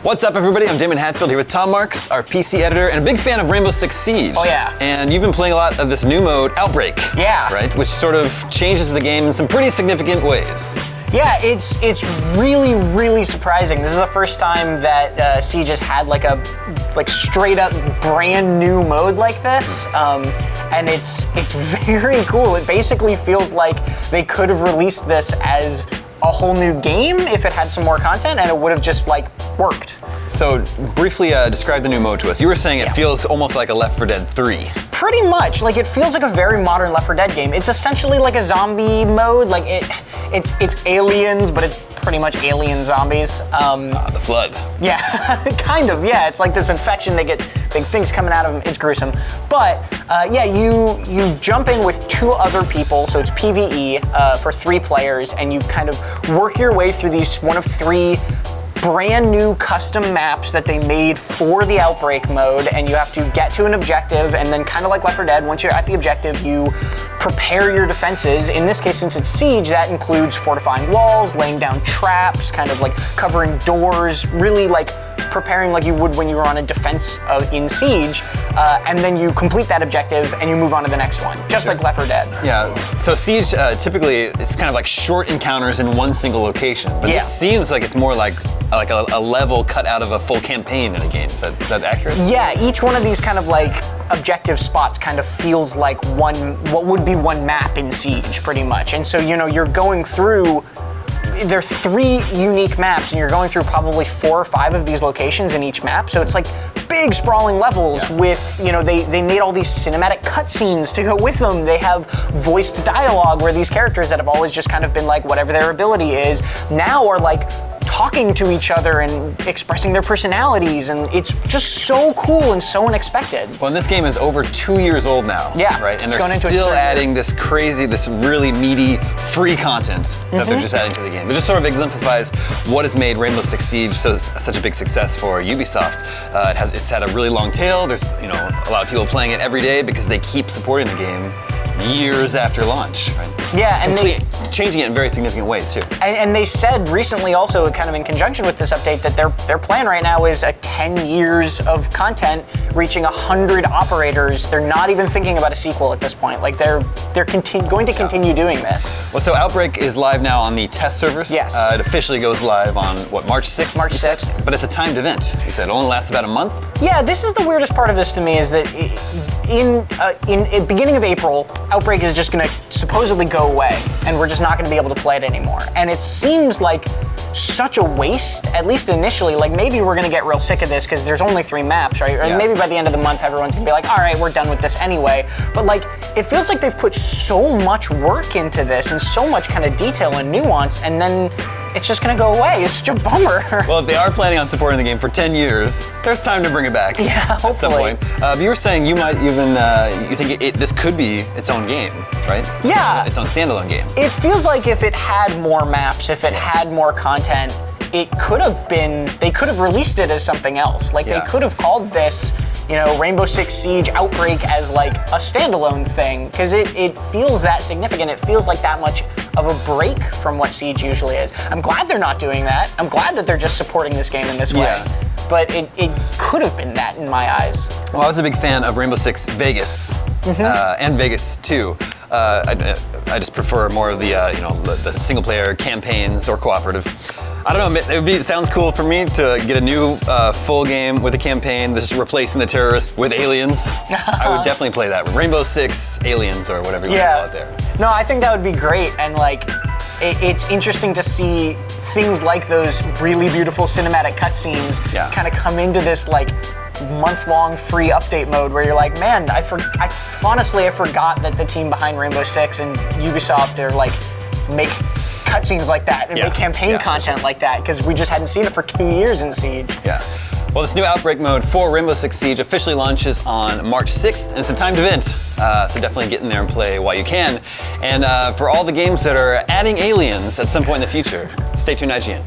What's up, everybody? I'm Damon Hatfield here with Tom Marks, our PC editor, and a big fan of Rainbow Six Siege. Oh, yeah. And you've been playing a lot of this new mode, Outbreak. Yeah. Right? Which sort of changes the game in some pretty significant ways. Yeah, it's really surprising. This is the first time that Siege has had like a straight up brand new mode like this, and it's very cool. It basically feels like they could have released this as a whole new game if it had some more content, and it would have just worked. So briefly describe the new mode to us. You were saying it feels almost like a Left 4 Dead 3. Pretty much. It feels like a very modern Left 4 Dead game. It's essentially like a zombie mode. It's aliens, but it's pretty much alien zombies. The Flood. Yeah, kind of. Yeah, it's like this infection. They get big things coming out of them. It's gruesome. But yeah, you jump in with two other people, so it's PvE for 3 players, and you kind of work your way through these one of 3 brand new custom maps that they made for the Outbreak mode, and you have to get to an objective, and then kind of like Left 4 Dead, once you're at the objective, you prepare your defenses. In this case, since it's Siege, that includes fortifying walls, laying down traps, kind of covering doors, really preparing like you would when you were on a defense in Siege, and then you complete that objective and you move on to the next one, just like Left 4 Dead. Yeah, so Siege, typically, it's kind of like short encounters in one single location, but this seems like it's more like a level cut out of a full campaign in a game. Is that accurate? Yeah, each one of these kind of objective spots kind of feels like what would be one map in Siege, pretty much. And so, you're going through, there are 3 unique maps, and you're going through probably 4 or 5 of these locations in each map. So it's like big sprawling levels with, they made all these cinematic cutscenes to go with them. They have voiced dialogue where these characters that have always just kind of been whatever their ability is, now are talking to each other and expressing their personalities, and it's just so cool and so unexpected. Well, and this game is over 2 years old now. Yeah, right? And they're still adding this really meaty, free content that they're just adding to the game. It just sort of exemplifies what has made Rainbow Six Siege such a big success for Ubisoft. It's had a really long tail. There's a lot of people playing it every day because they keep supporting the game years after launch, right? Yeah, and changing it in very significant ways too. And they said recently, also kind of in conjunction with this update, that their plan right now is 10 years of content, reaching 100 operators. They're not even thinking about a sequel at this point. They're going to continue doing this. Well, so Outbreak is live now on the test servers. Yes. It officially goes live on March 6th. March 6th. But it's a timed event. You said it only lasts about a month. Yeah, this is the weirdest part of this to me, is that in beginning of April, Outbreak is just going to supposedly go away, and we're just not going to be able to play it anymore. And it seems like such a waste, at least initially. Maybe we're going to get real sick of this because there's only 3 maps, right? Or maybe by the end of the month, everyone's going to be like, all right, we're done with this anyway. But it feels like they've put so much work into this and so much kind of detail and nuance, and then it's just going to go away. It's such a bummer. Well, if they are planning on supporting the game for 10 years, there's time to bring it back. Yeah, hopefully. At some point. But you were saying you might even, you think this could be its own game, right? Yeah. Its own standalone game. It feels like if it had more maps, if it had more content, they could have released it as something else. They could have called this, Rainbow Six Siege Outbreak as a standalone thing, because it feels that significant. It feels like that much of a break from what Siege usually is. I'm glad they're not doing that. I'm glad that they're just supporting this game in this way. But it could have been that in my eyes. Well, I was a big fan of Rainbow Six Vegas and Vegas 2. I just prefer more of the single player campaigns or cooperative. I don't know, it sounds cool for me to get a new full game with a campaign that's replacing the terrorists with aliens. I would definitely play that. Rainbow Six Aliens or whatever you want to call it there. No, I think that would be great, and it's interesting to see things like those really beautiful cinematic cutscenes kind of come into this month-long free update mode where you're like, man, honestly I forgot that the team behind Rainbow Six and Ubisoft are make cutscenes like that and make campaign content like that, because we just hadn't seen it for 2 years in Siege. Yeah. Well, this new Outbreak mode for Rainbow Six Siege officially launches on March 6th, and it's a timed event, so definitely get in there and play while you can. And for all the games that are adding aliens at some point in the future, stay tuned, IGN.